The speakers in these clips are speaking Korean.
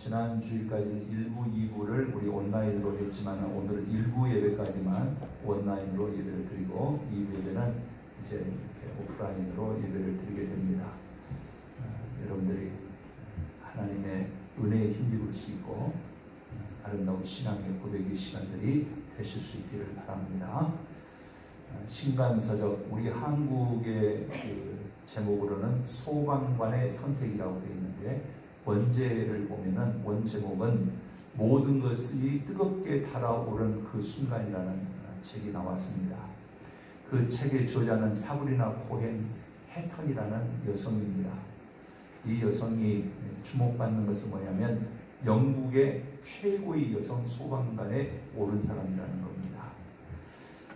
지난 주일까지 1부, 2부를 우리 온라인으로 했지만 오늘은 1부 예배까지만 온라인으로 예배를 드리고 2부 예배는 이제 이렇게 오프라인으로 예배를 드리게 됩니다. 여러분들이 하나님의 은혜에 힘입을 수 있고 아름다운 신앙의 고백의 시간들이 되실 수 있기를 바랍니다. 신간서적, 우리 한국의 그 제목으로는 소방관의 선택이라고 되어 있는데, 원제를 보면은 원제목은 모든 것이 뜨겁게 달아오른 그 순간이라는 책이 나왔습니다. 그 책의 저자는 사브리나 코헨 해턴이라는 여성입니다. 이 여성이 주목받는 것은 뭐냐면 영국의 최고의 여성 소방관에 오른 사람이라는 겁니다.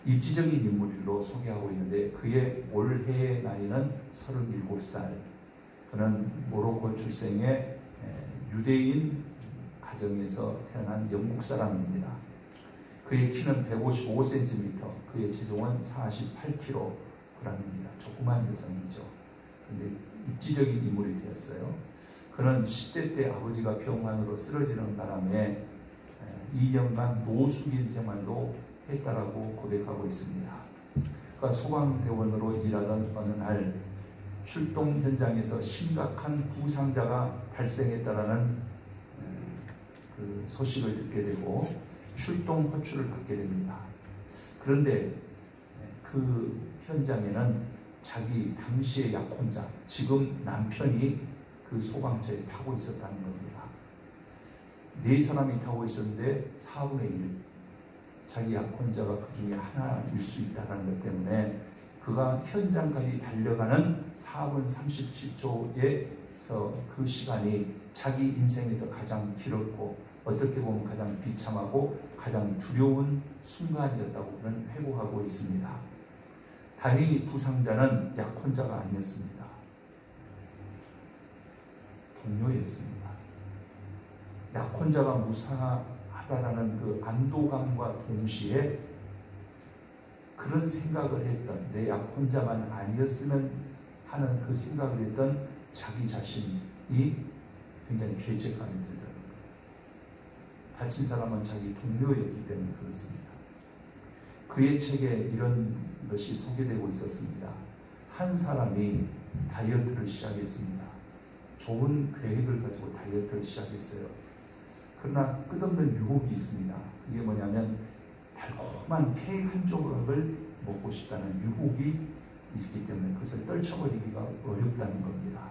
입지적인 인물로 소개하고 있는데 그의 올해의 나이는 37살. 그는 모로코 출생의 유대인 가정에서 태어난 영국 사람입니다. 그의 키는 155cm, 그의 체중은 48kg입니다. 조그만 여성이죠. 그런데 입지적인 인물이 되었어요. 그는 10대 때 아버지가 병환으로 쓰러지는 바람에 2년간 노숙인 생활도 했다라고 고백하고 있습니다. 그러니까 소방대원으로 일하던 어느 날 출동 현장에서 심각한 부상자가 발생했다라는 그 소식을 듣게 되고 출동 호출을 받게 됩니다. 그런데 그 현장에는 자기 당시의 약혼자, 지금 남편이 그 소방차에 타고 있었다는 겁니다. 4사람이 타고 있었는데 4분의 1, 자기 약혼자가 그 중에 하나일 수 있다는 것 때문에 그가 현장까지 달려가는 4분 37초에서 그 시간이 자기 인생에서 가장 길었고 어떻게 보면 가장 비참하고 가장 두려운 순간이었다고 그는 회고하고 있습니다. 다행히 부상자는 약혼자가 아니었습니다. 동료였습니다. 약혼자가 무사하다라는 그 안도감과 동시에 그런 생각을 했던, 내 약혼자만 아니었으면 하는 그 생각을 했던 자기 자신이 굉장히 죄책감이 들더라고요. 다친 사람은 자기 동료였기 때문에 그렇습니다. 그의 책에 이런 것이 소개되고 있었습니다. 한 사람이 다이어트를 시작했습니다. 좋은 계획을 가지고 다이어트를 시작했어요. 그러나 끝없는 유혹이 있습니다. 그게 뭐냐면 달콤한 케이크 한 조각을 먹고 싶다는 유혹이 있기 때문에 그것을 떨쳐버리기가 어렵다는 겁니다.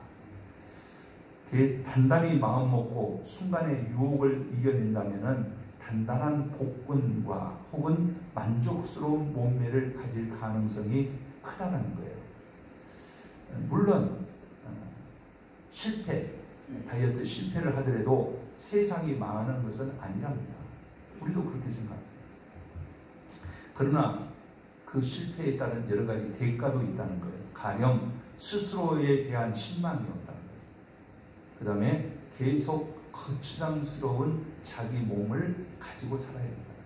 단단히 마음 먹고 순간의 유혹을 이겨낸다면 단단한 복근과 혹은 만족스러운 몸매를 가질 가능성이 크다는 거예요. 물론 다이어트 실패를 하더라도 세상이 망하는 것은 아니랍니다. 우리도 그렇게 생각합니다. 그러나 그 실패에 따른 여러 가지 대가도 있다는 거예요. 가령 스스로에 대한 실망이 없다는 거예요. 그 다음에 계속 거추장스러운 자기 몸을 가지고 살아야 된다는 거예요.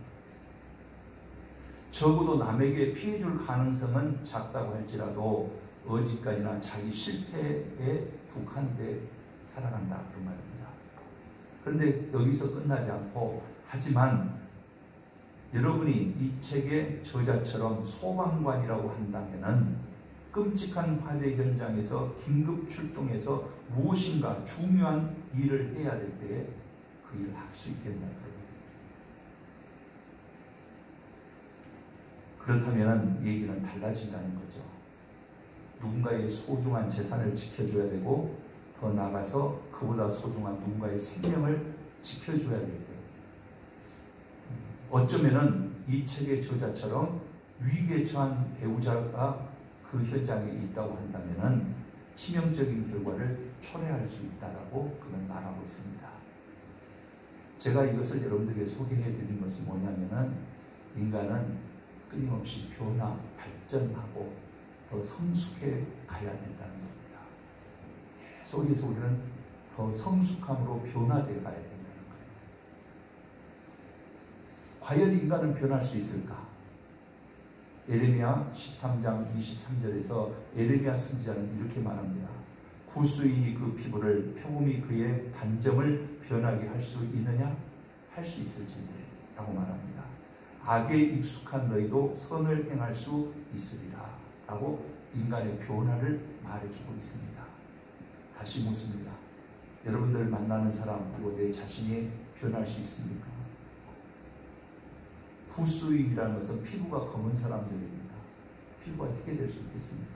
적어도 남에게 피해줄 가능성은 작다고 할지라도 어디까지나 자기 실패에 국한돼 살아간다 그런 말입니다. 그런데 여기서 끝나지 않고, 하지만 여러분이 이 책의 저자처럼 소방관이라고 한다면은 끔찍한 화재 현장에서 긴급 출동해서 무엇인가 중요한 일을 해야 될 때에 그 일을 할 수 있겠나. 그렇다면 얘기는 달라진다는 거죠. 누군가의 소중한 재산을 지켜줘야 되고, 더 나아가서 그보다 소중한 누군가의 생명을 지켜줘야 될 때, 어쩌면은 이 책의 저자처럼 위기에 처한 배우자가 그 현장에 있다고 한다면은 치명적인 결과를 초래할 수 있다라고 그는 말하고 있습니다. 제가 이것을 여러분들에게 소개해 드린 것은 뭐냐면은 인간은 끊임없이 변화, 발전하고 더 성숙해 가야 된다는 겁니다. 계속해서 우리는 더 성숙함으로 변화되어 가야 된다는 거예요. 과연 인간은 변할 수 있을까? 예레미야 13장 23절에서 예레미야 선지자는 이렇게 말합니다. 구수의 그 피부를 표범이 그의 반점을 변하게 할 수 있느냐? 할 수 있을진데 라고 말합니다. 악에 익숙한 너희도 선을 행할 수 있으리라 라고 인간의 변화를 말해주고 있습니다. 다시 묻습니다. 여러분들 만나는 사람 그리고 내 자신이 변할 수 있습니까? 구수이라는 것은 피부가 검은 사람들입니다. 피부가 희게 될 수 있겠습니까?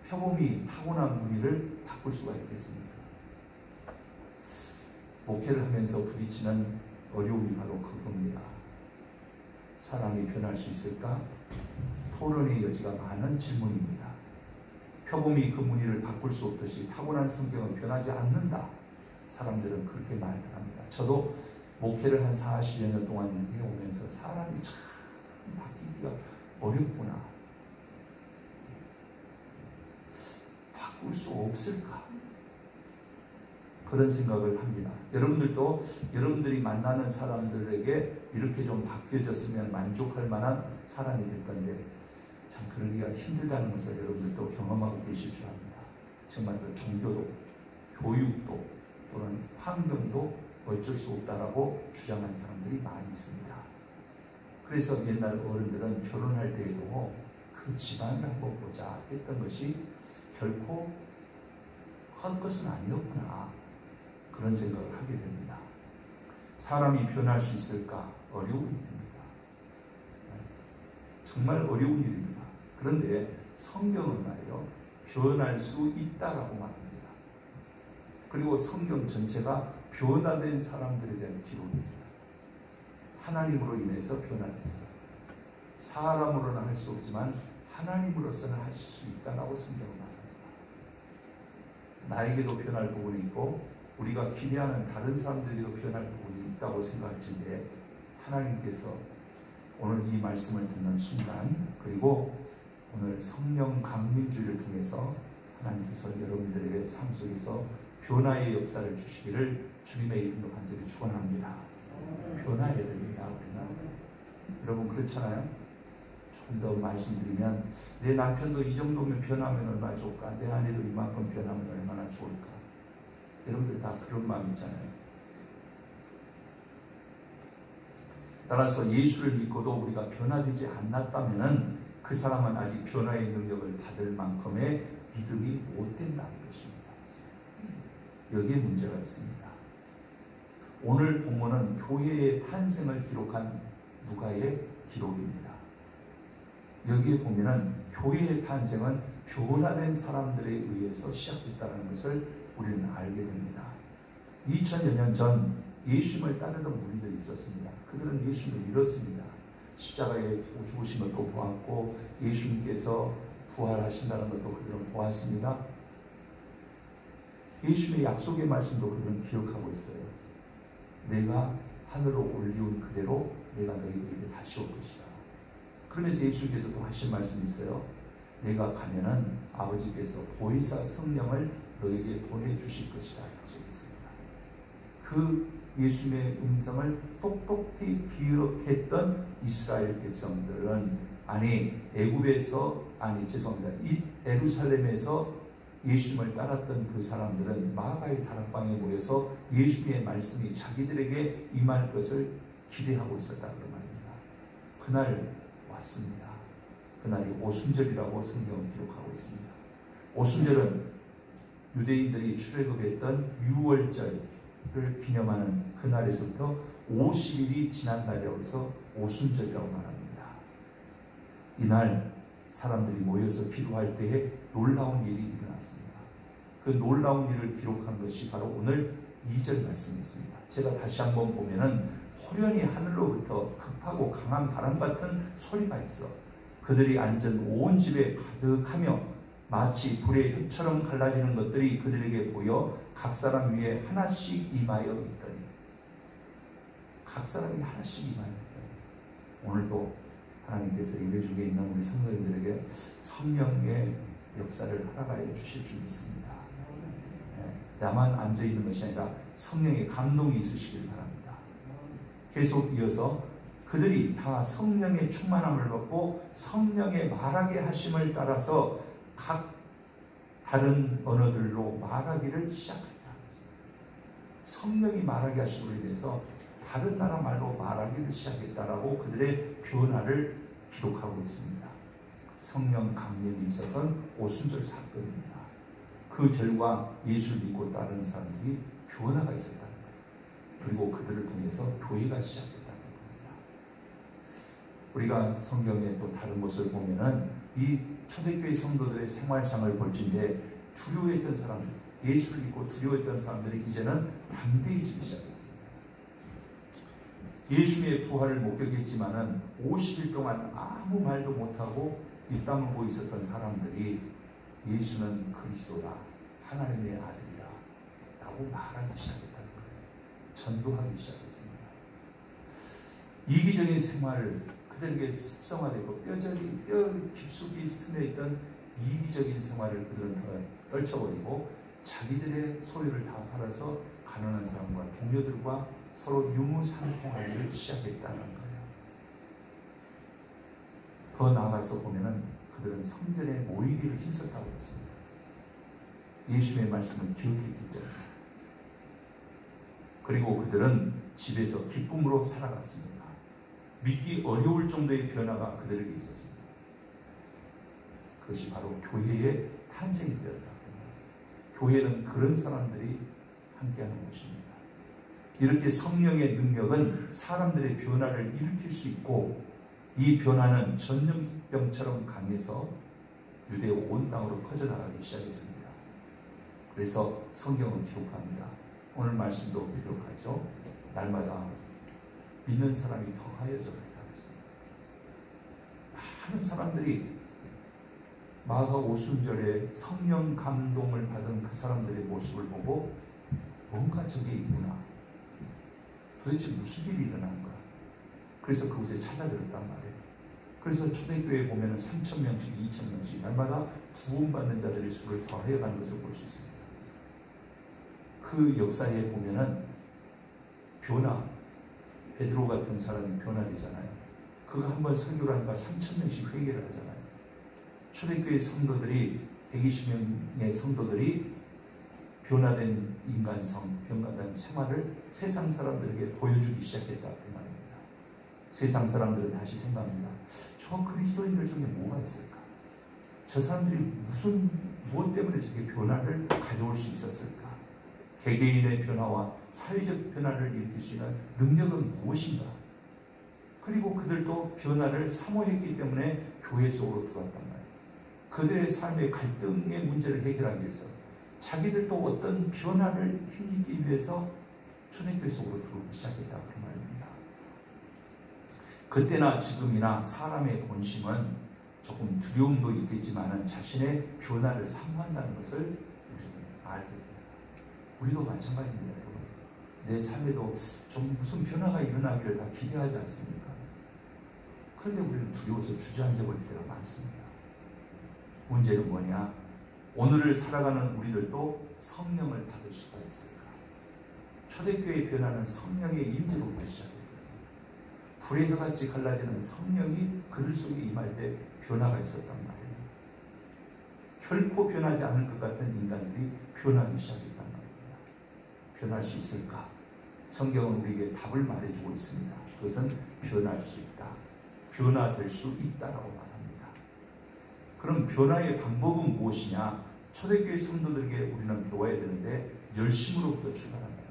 표범이 타고난 무늬를 바꿀 수가 있겠습니까? 목회를 하면서 부딪히는 어려움이 바로 그겁니다. 사람이 변할 수 있을까? 토론의 여지가 많은 질문입니다. 표범이 그 무늬를 바꿀 수 없듯이 타고난 성격은 변하지 않는다. 사람들은 그렇게 말을 합니다. 저도 목회를 한 40여 년 동안 해오면서 사람이 참 바뀌기가 어렵구나. 바꿀 수 없을까? 그런 생각을 합니다. 여러분들도 여러분들이 만나는 사람들에게 이렇게 좀 바뀌어졌으면 만족할 만한 사람이 될 건데 참 그러기가 힘들다는 것을 여러분들도 경험하고 계실 줄 압니다. 정말 그 종교도 교육도 또는 환경도 어쩔 수 없다라고 주장하는 사람들이 많이 있습니다. 그래서 옛날 어른들은 결혼할 때에도 그 집안을 한번 보자 했던 것이 결코 헛 것은 아니었구나. 그런 생각을 하게 됩니다. 사람이 변할 수 있을까? 어려운 일입니다. 정말 어려운 일입니다. 그런데 성경은 말이요, 변할 수 있다라고 말합니다. 그리고 성경 전체가 변화된 사람들에 대한 기록입니다. 하나님으로 인해서 변화된 사람. 사람으로는 할 수 없지만 하나님으로서는 하실 수 있다라고 성경은 말합니다. 나에게도 변할 부분이 있고 우리가 기대하는 다른 사람들에게도 변할 부분이 있다고 생각할 텐데 하나님께서 오늘 이 말씀을 듣는 순간 그리고 오늘 성령 강림주의를 통해서 하나님께서 여러분들에게 삶 속에서 변화의 역사를 주시기를 주님의 이름으로 간절히 축원합니다. 변화해야 됩니다. 우리는 여러분 그렇잖아요. 조금 더 말씀드리면 내 남편도 이 정도면 변하면 얼마나 좋을까? 내 아내도 이만큼 변하면 얼마나 좋을까? 여러분들 다 그런 마음 있잖아요. 따라서 예수를 믿고도 우리가 변화되지 않았다면 그 사람은 아직 변화의 능력을 받을 만큼의 믿음이 못 된다는 것입니다. 여기에 문제가 있습니다. 오늘 본문은 교회의 탄생을 기록한 누가의 기록입니다. 여기에 보면은 교회의 탄생은 변화된 사람들에 의해서 시작됐다는 것을 우리는 알게 됩니다. 2000여 년 전 예수님을 따르던 무리들이 있었습니다. 그들은 예수님을 믿었습니다. 십자가에 죽으신 것도 보았고 예수님께서 부활하신다는 것도 그들은 보았습니다. 예수님의 약속의 말씀도 그들은 기억하고 있어요. 내가 하늘로 올리운 그대로 내가 너희들에게 다시 올 것이다. 그러면서 예수님께서 또 하신 말씀이 있어요. 내가 가면은 아버지께서 보혜사 성령을 너에게 보내주실 것이다 약속했습니다. 그 예수님의 음성을 똑똑히 기억했던 이스라엘 백성들은 예루살렘에서 예수님을 따랐던 그 사람들은 마가의 다락방에 모여서 예수님의 말씀이 자기들에게 임할 것을 기대하고 있었다 그 말입니다. 그날 왔습니다. 그날이 오순절이라고 성경은 기록하고 있습니다. 오순절은 유대인들이 출애굽했던 유월절을 기념하는 그날에서부터 50일이 지난 날이라고 해서 오순절이라고 말합니다. 이날 사람들이 모여서 기도할 때에 놀라운 일이 일어났습니다. 그 놀라운 일을 기록한 것이 바로 오늘 2절 말씀이었습니다. 제가 다시 한번 보면은 호련히 하늘로부터 급하고 강한 바람 같은 소리가 있어 그들이 앉은 온 집에 가득하며 마치 불의 혀처럼 갈라지는 것들이 그들에게 보여 각 사람 위에 하나씩 임하여 있더니 각 사람이 하나씩 임하여 있더니 오늘도 하나님께서 예배 중에 있는 우리 성도님들에게 성령의 역사를 허락하여 주실 줄 믿습니다. 나만 앉아있는 것이 아니라 성령의 감동이 있으시길 바랍니다. 계속 이어서 그들이 다 성령의 충만함을 받고 성령의 말하게 하심을 따라서 각 다른 언어들로 말하기를 시작했다. 성령이 말하게 하심으로 인해서 다른 나라 말로 말하기를 시작했다라고 그들의 변화를 기록하고 있습니다. 성령 강림이 있었던 오순절 사건입니다. 그 결과 예수를 믿고 따르는 사람들이 변화가 있었다는 거예요. 그리고 그들을 통해서 교회가 시작됐다는 겁니다. 우리가 성경의 또 다른 곳을 보면은 이 초대교회 성도들의 생활상을 볼진데 두려워했던 사람들, 예수를 믿고 두려워했던 사람들이 이제는 담대해지기 시작했습니다. 예수님의 부활을 목격했지만은 50일 동안 아무 말도 못하고 입담을 보고 있었던 사람들이 예수는 그리스도다, 하나님의 아들이다 라고 말하기 시작했다는 거예요. 전도하기 시작했습니다. 이기적인 생활을 그들에게 습성화되고 뼈 깊숙이 스며있던 이기적인 생활을 그들은 떨쳐버리고 자기들의 소유를 다 팔아서 가난한 사람과 동료들과 서로 유무상통하기를 시작했다는 거예요. 더 나아가서 보면은 그들은 성전에 모이기를 힘썼다고 했습니다. 예수님의 말씀을 기억했기 때문에. 그리고 그들은 집에서 기쁨으로 살아갔습니다. 믿기 어려울 정도의 변화가 그들에게 있었습니다. 그것이 바로 교회의 탄생이 되었다. 교회는 그런 사람들이 함께하는 곳입니다. 이렇게 성령의 능력은 사람들의 변화를 일으킬 수 있고 이 변화는 전염병처럼 강해서 유대 온 땅으로 퍼져나가기 시작했습니다. 그래서 성경은 기록합니다. 오늘 말씀도 기록하죠. 날마다 믿는 사람이 더하여져 갔다고 했습니다. 많은 사람들이 마가 오순절에 성령 감동을 받은 그 사람들의 모습을 보고 뭔가 저게 있구나. 도대체 무슨 일이 일어나는가. 그래서 그곳에 찾아들었단 말이에요. 그래서 초대교회에 보면 3,000명씩 2,000명씩 날마다 부흥받는 자들의 수를 더하여가는 것을 볼 수 있습니다. 그 역사에 보면은 변화, 베드로 같은 사람이 변화되잖아요. 그가 한번 설교를 하니까 3,000명씩 회개를 하잖아요. 초대교회 성도들이 120명의 성도들이 변화된 인간성, 변화된 생활을 세상 사람들에게 보여주기 시작했다 그 말입니다. 세상 사람들은 다시 생각합니다. 저 그리스도인들 중에 뭐가 있을까? 저 사람들이 무엇 때문에 저게 변화를 가져올 수 있었을까? 개개인의 변화와 사회적 변화를 일으킬 수 있는 능력은 무엇인가? 그리고 그들도 변화를 사모했기 때문에 교회 속으로 들어왔단 말이에요. 그들의 삶의 갈등의 문제를 해결하기 위해서 자기들도 어떤 변화를 힘입기 위해서 초대교회 속으로 들어오기 시작했다 그 말입니다. 그때나 지금이나 사람의 본심은 조금 두려움도 있겠지만 자신의 변화를 사모한다는 것을 우리는 알게 됩니다. 우리도 마찬가지입니다. 여러분. 내 삶에도 좀 무슨 변화가 일어나기를 다 기대하지 않습니까? 그런데 우리는 두려워서 주저앉아 버릴 때가 많습니다. 문제는 뭐냐? 오늘을 살아가는 우리들도 성령을 받을 수가 있을까? 초대교회의 변화는 성령의 임재로부터 시작합니다. 불의 혀같이 갈라지는 성령이 그들 속에 임할 때 변화가 있었단 말이에요. 결코 변하지 않을 것 같은 인간들이 변하기 시작했단 말입니다. 변할 수 있을까? 성경은 우리에게 답을 말해주고 있습니다. 그것은 변할 수 있다. 변화될 수 있다라고 말합니다. 그럼 변화의 방법은 무엇이냐? 초대교회 성도들에게 우리는 배워야 되는데 열심으로부터 출발한다.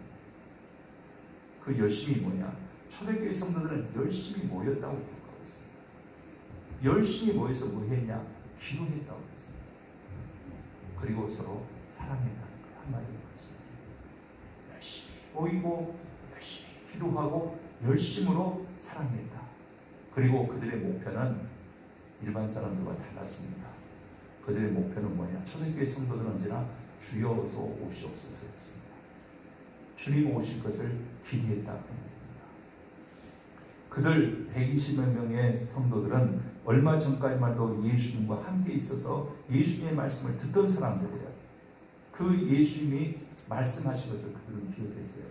그 열심이 뭐냐? 초대교회 성도들은 열심히 모였다고 기록하고 있습니다. 열심히 모여서 뭐 했냐? 기도했다고 했습니다. 그리고 서로 사랑했다는 거예요. 한마디로 했습니다. 열심히 모이고 열심히 기도하고 열심으로 사랑했다. 그리고 그들의 목표는 일반 사람들과 달랐습니다. 그들의 목표는 뭐냐? 초대교회 성도들은 언제나 주여서 오시옵소서였습니다. 주님 오실 것을 기대했다. 그들 120여 명의 성도들은 얼마 전까지만 해도 예수님과 함께 있어서 예수님의 말씀을 듣던 사람들이에요. 그 예수님이 말씀하신 것을 그들은 기억했어요.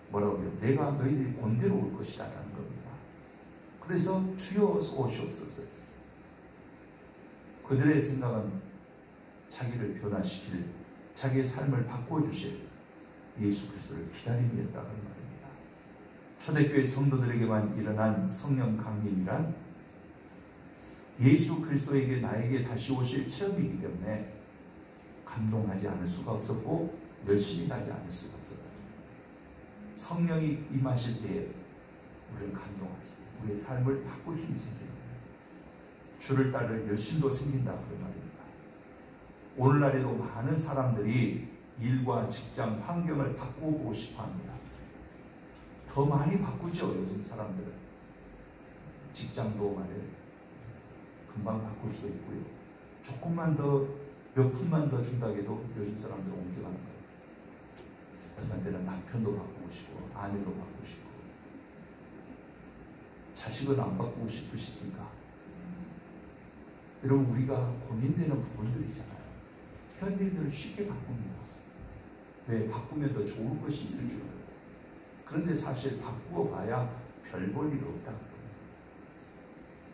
뭐라고 해요? 내가 너희들이 본대로 올 것이다 라는 겁니다. 그래서 주여 오시옵소서 했어요. 그들의 생각은 자기를 변화시킬, 자기의 삶을 바꿔주실 예수 그리스도를 기다림이었다는 말입니다. 초대교회 성도들에게만 일어난 성령 강림이란 예수 그리스도에게 나에게 다시 오실 체험이기 때문에 감동하지 않을 수가 없었고 열심히 가지 않을 수가 없었다. 성령이 임하실 때에 우리는 감동하죠. 우리의 삶을 바꿀 힘이 생깁니다. 주를 따를 열심도 생긴다 그 말입니다. 오늘날에도 많은 사람들이 일과 직장 환경을 바꾸고 싶어합니다. 더 많이 바꾸죠. 요즘 사람들은 직장도 말이에요. 금방 바꿀 수 있고요. 조금만 더 몇 푼만 더 준다고 해도 요즘 사람들은 옮겨가는 거예요. 어떤 때는 남편도 바꾸고 싶고 아내도 바꾸고 싶고 자식은 안 바꾸고 싶으십니까? 여러분 우리가 고민되는 부분들이잖아요. 현대인들은 쉽게 바꿉니다. 왜? 바꾸면 더 좋은 것이 있을 줄 알아요. 그런데 사실 바꾸어 봐야 별 볼 일 없다.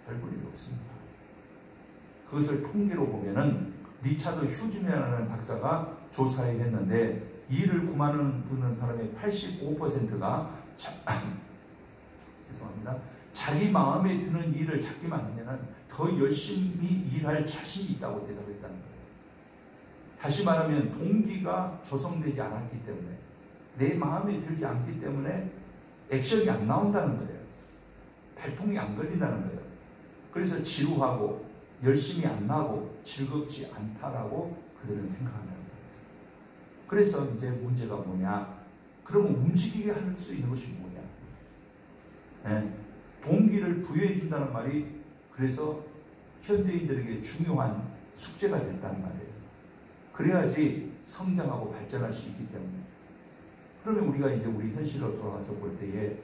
별 볼 일 없습니다. 그것을 통계로 보면은 리차드 휴즈맨이라는 박사가 조사해 했는데 일을 9만 원 드는 사람의 85%가 죄송합니다. 자기 마음에 드는 일을 찾기만 하면 더 열심히 일할 자신이 있다고 대답했다는 거예요. 다시 말하면 동기가 조성되지 않았기 때문에 내 마음에 들지 않기 때문에 액션이 안 나온다는 거예요. 발통이 안 걸린다는 거예요. 그래서 지루하고 열심히 안 나고 즐겁지 않다라고 그들은 생각한다는 거예요. 그래서 이제 문제가 뭐냐? 그러면 움직이게 할 수 있는 것이 뭐냐? 네. 동기를 부여해 준다는 말이 그래서 현대인들에게 중요한 숙제가 됐다는 말이에요. 그래야지 성장하고 발전할 수 있기 때문에. 그러면 우리가 이제 우리 현실로 돌아가서 볼 때에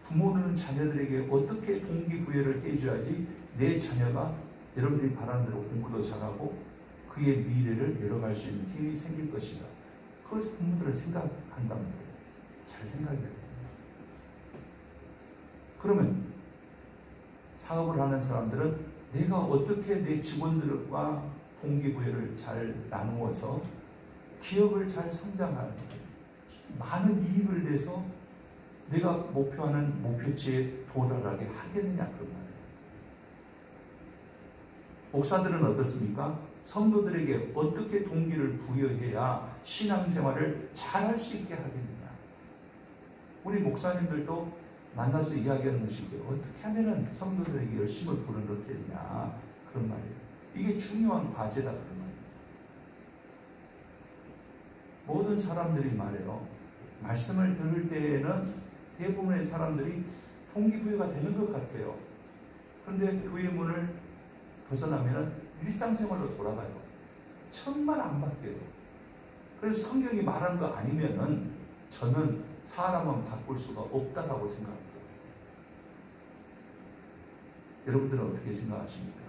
부모는 자녀들에게 어떻게 동기부여를 해줘야지 내 자녀가 여러분들이 바라는 대로 공부도 잘하고 그의 미래를 열어갈 수 있는 힘이 생길 것인가. 그것을 부모들은 생각한단 말이에요. 잘 생각해야 돼요. 그러면 사업을 하는 사람들은 내가 어떻게 내 직원들과 동기부여를 잘 나누어서 기업을 잘 성장하는 많은 이익을 내서 내가 목표하는 목표치에 도달하게 하겠느냐 그런 말이에요. 목사들은 어떻습니까? 성도들에게 어떻게 동기를 부여해야 신앙생활을 잘할 수 있게 하겠느냐. 우리 목사님들도 만나서 이야기하는 것이고요. 어떻게 하면 성도들에게 열심을 불어넣겠냐 그런 말이에요. 이게 중요한 과제다 그런 말이에요. 모든 사람들이 말해요. 말씀을 들을 때에는 대부분의 사람들이 동기부여가 되는 것 같아요. 그런데 교회 문을 벗어나면 일상생활로 돌아가요. 천만 안 바뀌어요. 그래서 성경이 말한 거 아니면은 저는 사람은 바꿀 수가 없다라고 생각합니다. 여러분들은 어떻게 생각하십니까?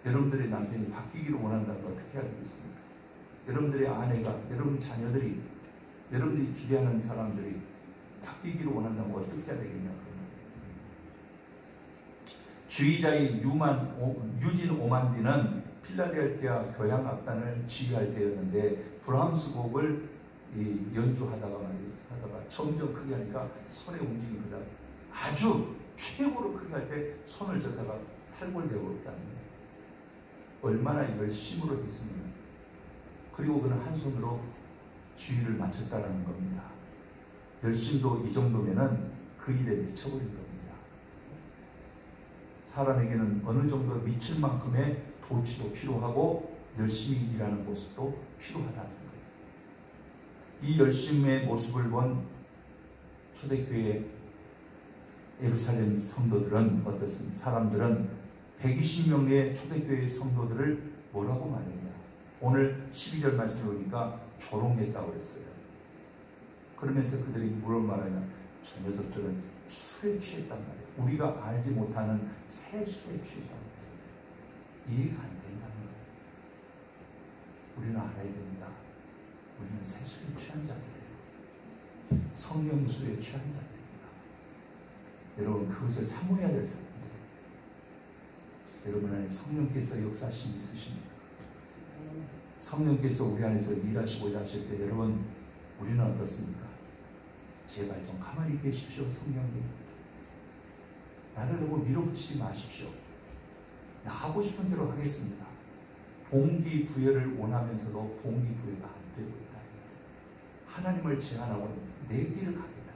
여러분들의 남편이 바뀌기를 원한다면 어떻게 해야 되겠습니까? 여러분들의 아내가, 여러분 자녀들이, 여러분들이 기대하는 사람들이 바뀌기를 원한다면 어떻게 해야 되겠냐? 지휘자인 유진 오만디는 필라델피아 교향악단을 지휘할 때였는데 브람스 곡을 연주하다가 점점 크게 하니까 손의 움직임이 아주 최고로 크게 할 때 손을 젓다가 탈골되고 있다는 거예요. 얼마나 이걸 심으로 했습니다. 그리고 그는 한 손으로 지휘를 마쳤다는 겁니다. 열심도 이 정도면은 그 일에 미쳐버린 겁니다. 사람에게는 어느 정도 미칠 만큼의 도취도 필요하고 열심히 일하는 모습도 필요하다는 거예요. 이 열심의 모습을 본 초대교회 예루살렘 성도들은 어떻습니까? 사람들은 120명의 초대교회 성도들을 뭐라고 말했냐? 오늘 12절 말씀을 보니까 조롱했다고 그랬어요. 그러면서 그들이 뭐라고 말하냐? 저 녀석들은 술에 취했단 말이에요. 우리가 알지 못하는 새 술에 취했다고 했어요. 이해가 안 된다는 거예요. 우리는 알아야 됩니다. 우리는 새 술에 취한 자들이에요. 성령술에 취한 자들입니다. 여러분 그것을 사모해야 될 사람들이에요. 여러분 안에 성령께서 역사하심이 있으십니까? 성령께서 우리 안에서 일하시고자 하실 때 여러분 우리는 어떻습니까? 제발 좀 가만히 계십시오. 성령님, 나를 너무 밀어붙이지 마십시오. 나 하고 싶은 대로 하겠습니다. 동기부여를 원하면서도 동기부여가 안 되고 있다. 하나님을 제한하고 내 길을 가겠다.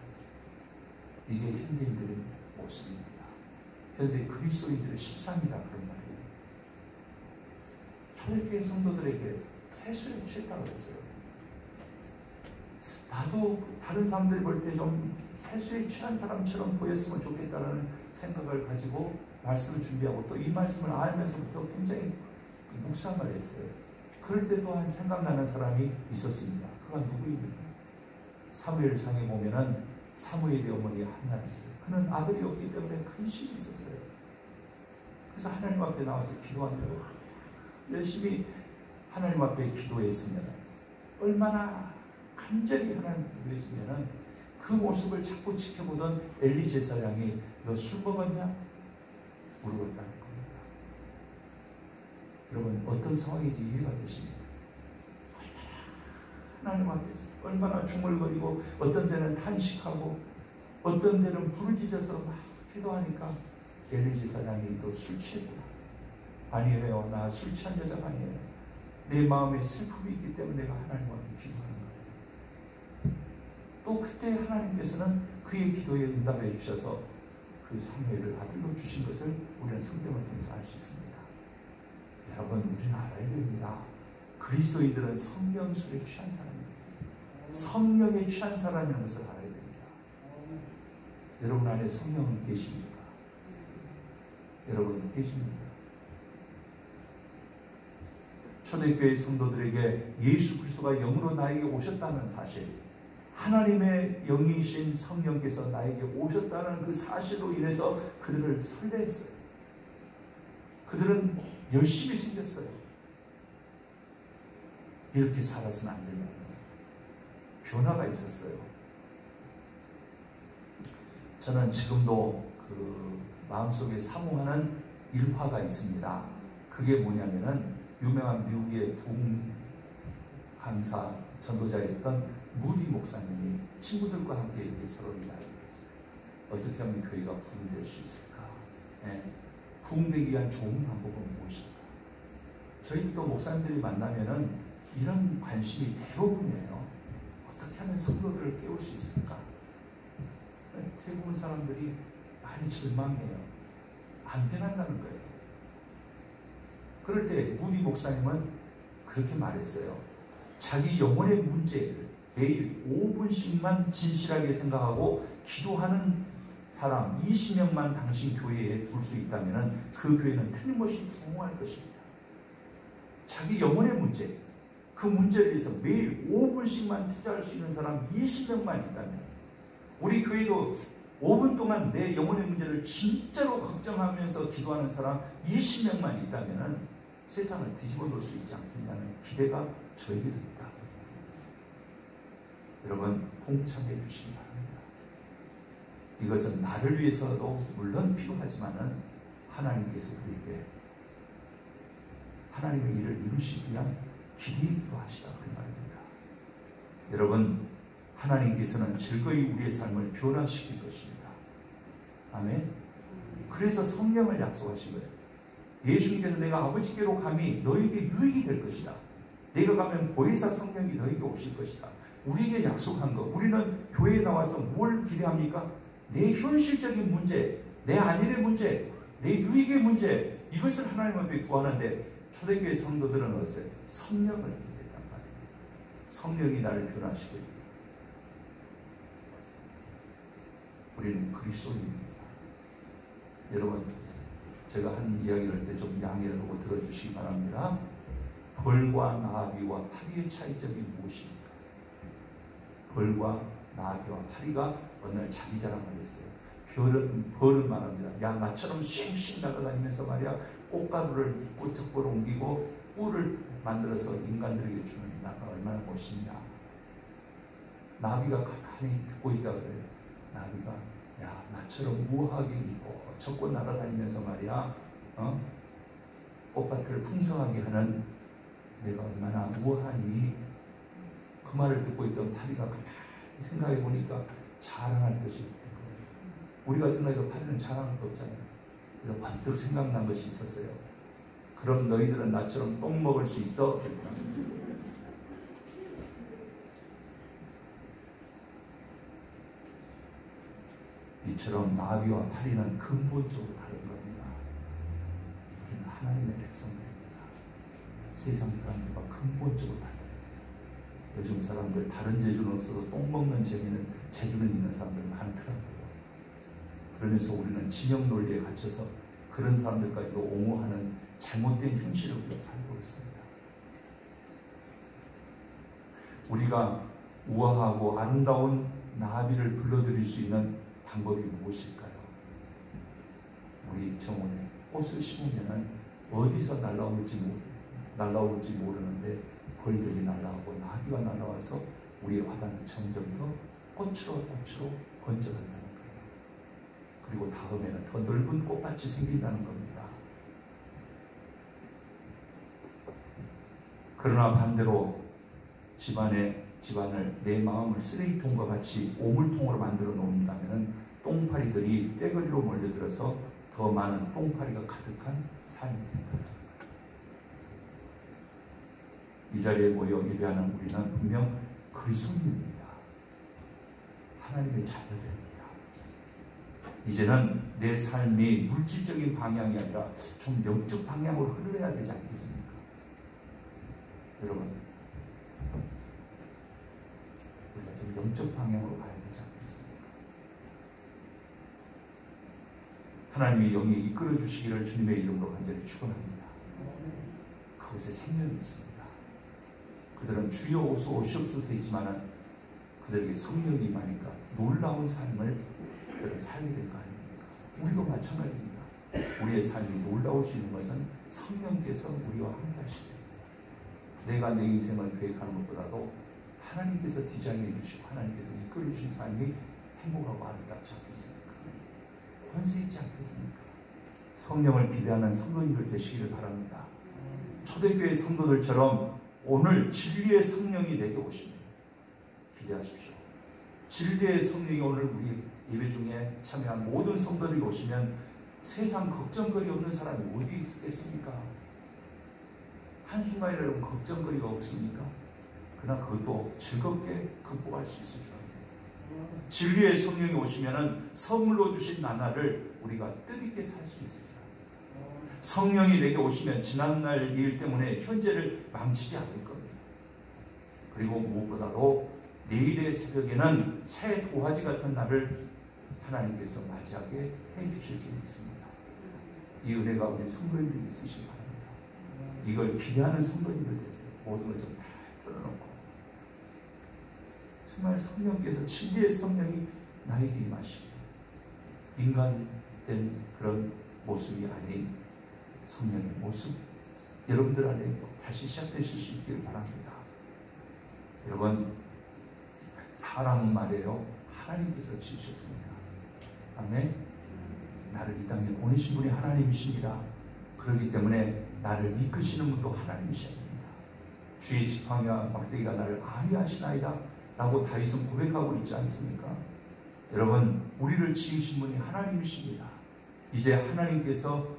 이게 현대인들의 모습입니다. 현대 그리스도인들의 실상이다. 그런 말이에요. 초대교회 성도들에게 세술에 취했다고 했어요. 나도 다른 사람들이 볼 때 좀 세술에 취한 사람처럼 보였으면 좋겠다는 생각을 가지고 말씀을 준비하고 또 이 말씀을 알면서부터 굉장히 묵상을 했어요. 그럴 때 또한 생각나는 사람이 있었습니다. 그가 누구입니까? 사무엘상에 보면은 사무엘의 어머니 한나가 있어요. 그는 아들이 없기 때문에 근심이 있었어요. 그래서 하나님 앞에 나와서 기도하는 거예요. 열심히 하나님 앞에 기도했으면 얼마나 간절히 하나님 기도했으면 그 모습을 자꾸 지켜보던 엘리 제사장이 너 술 먹었냐? 물어봤다는 겁니다. 여러분 어떤 상황인지 이해가 되십니까? 하나님 앞에서 얼마나 중얼거리고 어떤 데는 탄식하고 어떤 데는 부르짖어서 막 기도하니까 엘리 제사장이 너 술 취했구나. 아니에요. 나 술 취한 여자가 아니에요. 내 마음에 슬픔이 있기 때문에 내가 하나님 앞에 기도하는 거예요. 또 그때 하나님께서는 그의 기도에 응답해 주셔서 그 사무엘을 아들로 주신 것을 우리는 성경을 통해서 알 수 있습니다. 여러분 우리는 알아야 됩니다. 그리스도인들은 성령술에 취한 사람입니다. 성령에 취한 사람이라는 것을 알아야 됩니다. 여러분 안에 성령은 계십니까? 여러분 계십니까? 초대교회 성도들에게 예수 그리스도가 영으로 나에게 오셨다는 사실, 하나님의 영이신 성령께서 나에게 오셨다는 그 사실로 인해서 그들을 설레했어요. 그들은 열심히 생겼어요. 이렇게 살아서는 안 된다는 변화가 있었어요. 저는 지금도 그 마음속에 사모하는 일화가 있습니다. 그게 뭐냐면은 유명한 미국의 부흥 강사 전도자였던 무디 목사님이 친구들과 함께 이렇게 서로 이야기했어요. 어떻게 하면 교회가 부흥될 수 있을까? 네. 부흥되기 위한 좋은 방법은 무엇일까? 저희 또 목사님들이 만나면은 이런 관심이 대부분이에요. 어떻게 하면 성도들을 깨울 수 있을까? 대부분 사람들이 많이 절망해요. 안 변한다는 거예요. 그럴 때 무디 목사님은 그렇게 말했어요. 자기 영혼의 문제를 매일 5분씩만 진실하게 생각하고 기도하는 사람 20명만 당신 교회에 둘 수 있다면 그 교회는 틀림없이 부흥할 것입니다. 자기 영혼의 문제, 그 문제에 대해서 매일 5분씩만 투자할 수 있는 사람 20명만 있다면, 우리 교회도 5분 동안 내 영혼의 문제를 진짜로 걱정하면서 기도하는 사람 20명만 있다면 세상을 뒤집어 놓을 수 있지 않겠냐는 기대가 저에게도 있다. 여러분 동참해 주시기 바랍니다. 이것은 나를 위해서도 물론 필요하지만은 하나님께서 우리에게 하나님의 일을 이루시기 위한 기대이기도 하시다 그 말입니다. 여러분 하나님께서는 즐거이 우리의 삶을 변화시킬 것입니다. 아멘. 그래서 성령을 약속하신 거예요. 예수님께서 내가 아버지께로 감히 너에게 유익이 될 것이다. 내가 가면 보혜사 성령이 너에게 오실 것이다. 우리에게 약속한 것. 우리는 교회에 나와서 뭘 기대합니까? 내 현실적인 문제, 내 안일의 문제, 내 유익의 문제, 이것을 하나님 앞에 구하는데 초대교회 성도들은 어떠세요? 성령을 기대했단 말이에요. 성령이 나를 변화시켜요. 우리는 그리스도인입니다. 여러분 제가 한 이야기를 할 때 좀 양해를 하고 들어주시기 바랍니다. 벌과 나비와 파리의 차이점이 무엇입니까? 벌과 나비와 파리가 어느 날 자기 자랑을 했어요. 벌은 말합니다. 야 나처럼 쉥쉥 날아다니면서 말이야 꽃가루를 꽃적보로 옮기고 꿀을 만들어서 인간들에게 주는 나가 얼마나 멋있냐. 나비가 가만히 듣고 있다 그래요. 나비가 야 나처럼 우아하게 있고 적고 날아다니면서 말이야 꽃밭을 풍성하게 하는 내가 얼마나 우아하니. 그 말을 듣고 있던 파리가 가만히 생각해 보니까 자랑할 것이 없는 거예요. 우리가 생각해도 파리는 자랑할 거 없잖아요. 그래서 번뜩 생각난 것이 있었어요. 그럼 너희들은 나처럼 똥 먹을 수 있어? 이처럼 나비와 파리는 근본적으로 다른 겁니다. 우리는 하나님의 백성들입니다. 세상 사람들과 근본적으로 달라야 돼요. 요즘 사람들 다른 재주는 없어도 똥 먹는 재주는 있는 사람들 많더라고요. 그러면서 우리는 진영 논리에 갇혀서 그런 사람들까지도 옹호하는 잘못된 현실을 우리가 살고 있습니다. 우리가 우아하고 아름다운 나비를 불러들일 수 있는 방법이 무엇일까요? 우리 정원에 꽃을 심으면 어디서 날라올지 모르는데 벌들이 날라오고 나비가 날라와서 우리의 화단은 점점 더 꽃으로 번져간다는 거예요. 그리고 다음에는 더 넓은 꽃밭이 생긴다는 겁니다. 그러나 반대로 집안을 내 마음을 쓰레기통과 같이 오물통으로 만들어 놓는다면 똥파리들이 떼거리로 몰려들어서 더 많은 똥파리가 가득한 삶이 된다. 이 자리에 모여 예배하는 우리는 분명 그리스도인입니다. 하나님의 자녀들입니다. 이제는 내 삶이 물질적인 방향이 아니라 좀 영적 방향으로 흐르야 되지 않겠습니까? 여러분, 우리가 좀 영적 방향으로 가야 되지 않겠습니까? 하나님의 영이 이끌어 주시기를 주님의 이름으로 간절히 축원합니다. 그것에 생명이 있습니다. 그들은 주여 오시옵소서 했지만은 그들에게 성령이 임하니까 놀라운 삶을 그들은 살게 될 거 아닙니까? 우리도 마찬가지입니다. 우리의 삶이 놀라울 수 있는 것은 성령께서 우리와 함께 하실 때입니다. 내가 내 인생을 계획하는 것보다도 하나님께서 디자인해 주시고 하나님께서 이끌어 주신 삶이 행복하고 아름답지 않겠습니까? 권세 있지 않겠습니까? 성령을 기대하는 성도님들 되시기를 바랍니다. 초대교회 성도들처럼 오늘 진리의 성령이 내게 오시면 기대하십시오. 진리의 성령이 오늘 우리 예배 중에 참여한 모든 성도들이 오시면 세상 걱정거리 없는 사람이 어디 있겠습니까? 한순간이라도 걱정거리가 없습니까? 그러나 그것도 즐겁게 극복할 수 있을 줄 압니다. 진리의 성령이 오시면 선물로 주신 나날을 우리가 뜻있게 살 수 있을 줄 압니다. 성령이 내게 오시면 지난날 일 때문에 현재를 망치지 않을 겁니다. 그리고 무엇보다도 내일의 새벽에는 새 도화지 같은 날을 하나님께서 맞이하게 해주실 줄 믿습니다. 이 은혜가 우리 성도님들이 있으시기 바랍니다. 이걸 기대하는 성도님들 되세요. 모든 걸 좀 다 털어놓고 정말 성령께서 진리의 성령이 나에게 임하시고 인간된 그런 모습이 아닌 성령의 모습 여러분들 안에 다시 시작되실 수 있기를 바랍니다. 여러분, 사람은 말이에요. 하나님께서 지으셨습니다. 아멘. 나를 이 땅에 보내신 분이 하나님이십니다. 그렇기 때문에 나를 이끄시는 분도 하나님이셔야 됩니다. 주의 지팡이와 막대기가 나를 안위하시나이다 라고 다윗은 고백하고 있지 않습니까? 여러분, 우리를 지으신 분이 하나님이십니다. 이제 하나님께서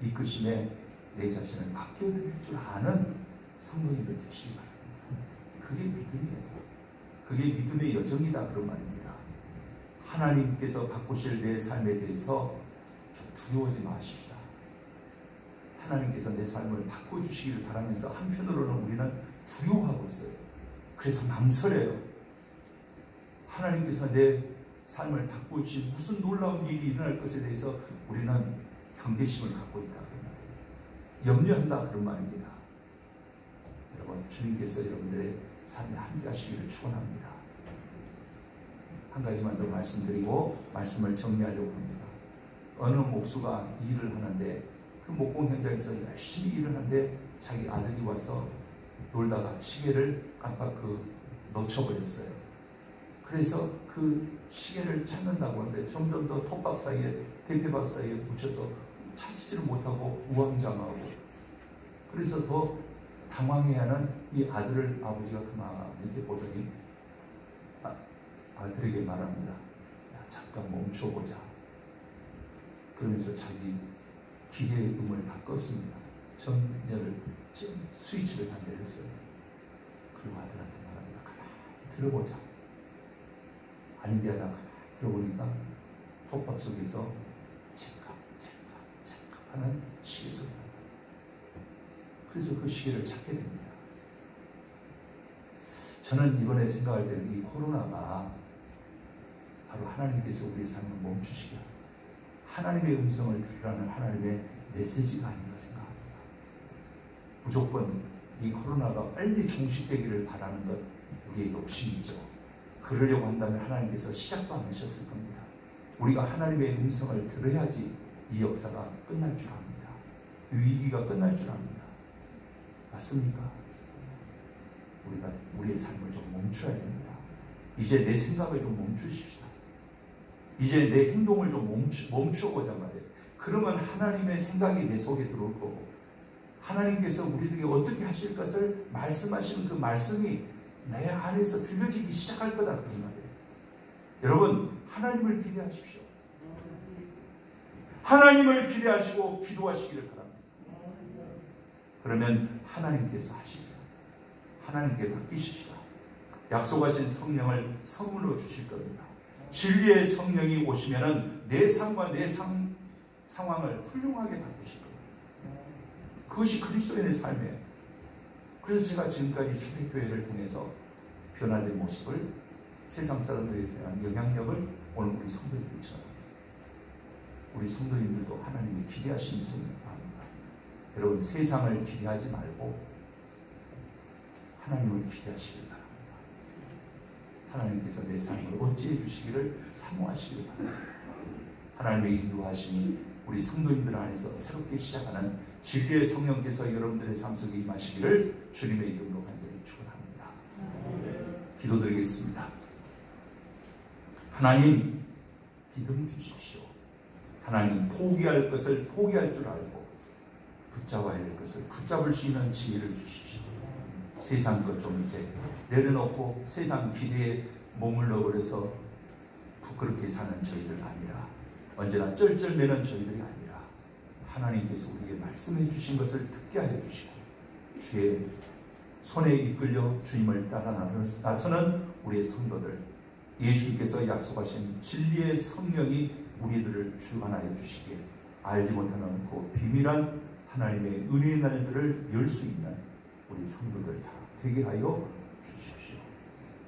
이끄심에 내 자신을 맡겨드릴 줄 아는 성도님들 되시기 바랍니다. 그게 믿음이에요. 그게 믿음의 여정이다 그런 말입니다. 하나님께서 바꾸실 내 삶에 대해서 좀 두려워하지 마십시다. 하나님께서 내 삶을 바꿔주시기를 바라면서 한편으로는 우리는 두려워하고 있어요. 그래서 망설여요. 하나님께서 내 삶을 바꿔주신 무슨 놀라운 일이 일어날 것에 대해서 우리는 경계심을 갖고 있다 그런 말이에요. 염려한다 그런 말입니다. 여러분, 주님께서 여러분들의 삶에 함께 하시기를 축원합니다. 한 가지만 더 말씀드리고 말씀을 정리하려고 합니다. 어느 목수가 일을 하는데 그 목공 현장에서 열심히 일을 하는데 자기 아들이 와서 놀다가 시계를 깜빡 놓쳐버렸어요. 그래서 그 시계를 찾는다고 하는데 점점 더 톱밥 사이에 대패밥 사이에 묻혀서 찾지를 못하고 우왕좌왕하고 그래서 더 당황해하는 이 아들을 아버지가 가만히 이렇게 보더니 아들에게 말합니다. 야, 잠깐 멈춰보자. 그러면서 자기 기계의 음을 다 껐습니다. 전열을 스위치를 다 내렸어요. 그리고 아들한테 말합니다. 가만히 들어보자. 아닌데 하나 가만히 들어보니까 톱밥 속에서 찰칵 하는 시계 소리가. 그래서 그 시계를 찾게 됩니다. 저는 이번에 생각할 때는 이 코로나가 바로 하나님께서 우리의 삶을 멈추시게 하고 하나님의 음성을 들으라는 하나님의 메시지가 아닌가 생각합니다. 무조건 이 코로나가 빨리 종식되기를 바라는 것 우리의 욕심이죠. 그러려고 한다면 하나님께서 시작도 안 하셨을 겁니다. 우리가 하나님의 음성을 들어야지 이 역사가 끝날 줄 압니다. 이 위기가 끝날 줄 압니다. 맞습니까? 우리가 우리의 삶을 좀 멈춰야 됩니다. 이제 내 생각을 좀 멈추십시다. 이제 내 행동을 좀 멈추고자 말이에요. 그러면 하나님의 생각이 내 속에 들어올 거고 하나님께서 우리에게 어떻게 하실 것을 말씀하시는 그 말씀이 내 안에서 들려지기 시작할 거다 그런 말이에요. 여러분 하나님을 기대하십시오. 하나님을 기대하시고 기도하시기를 바랍니다. 그러면 하나님께서 하시죠. 하나님께 맡기십시다. 약속하신 성령을 선물로 주실 겁니다. 진리의 성령이 오시면은 내 삶과 내 상황을 훌륭하게 바꾸실 겁니다. 그것이 그리스도인의 삶이에요. 그래서 제가 지금까지 초대교회를 통해서 변화된 모습을 세상 사람들에 대한 영향력을 오늘 우리 성도님들처럼 우리 성도님들도 하나님이 기대하시는 것을 압니다. 여러분 세상을 기대하지 말고 하나님을 기대하시길 바랍니다. 하나님께서 내 삶을 어찌해 주시기를 사모하시길 바랍니다. 하나님의 인도하심이 우리 성도님들 안에서 새롭게 시작하는 진리의 성령께서 여러분들의 삶 속에 임하시기를 주님의 이름으로 간절히 축원합니다. 기도드리겠습니다. 하나님 믿음 주십시오. 하나님 포기할 것을 포기할 줄 알고 붙잡아야 될 것을 붙잡을 수 있는 지혜를 주십시오. 세상 것 좀 이제 내려놓고 세상 기대에 머물러 버려서 부끄럽게 사는 저희들 아니라 언제나 쩔쩔매는 저희들이 아니라 하나님께서 우리에게 말씀해 주신 것을 듣게 하여 주시고 주의 손에 이끌려 주님을 따라 나서는 우리의 성도들 예수님께서 약속하신 진리의 성령이 우리들을 주관하여 주시기에 알지 못하는 그 비밀한 하나님의 은혜의 날들을 열 수 있는 우리 성도들 다 되게 하여 주십시오.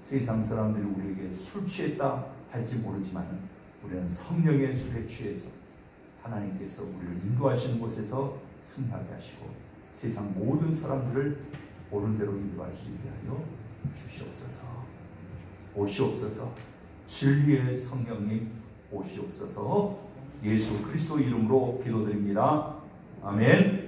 세상 사람들이 우리에게 술 취했다 할지 모르지만 우리는 성령의 술에 취해서 하나님께서 우리를 인도하시는 곳에서 승리하게 하시고 세상 모든 사람들을 옳은 대로 인도할 수 있게 하여 주시옵소서. 오시옵소서. 진리의 성령님 오시옵소서. 예수 그리스도 이름으로 기도드립니다. 아멘.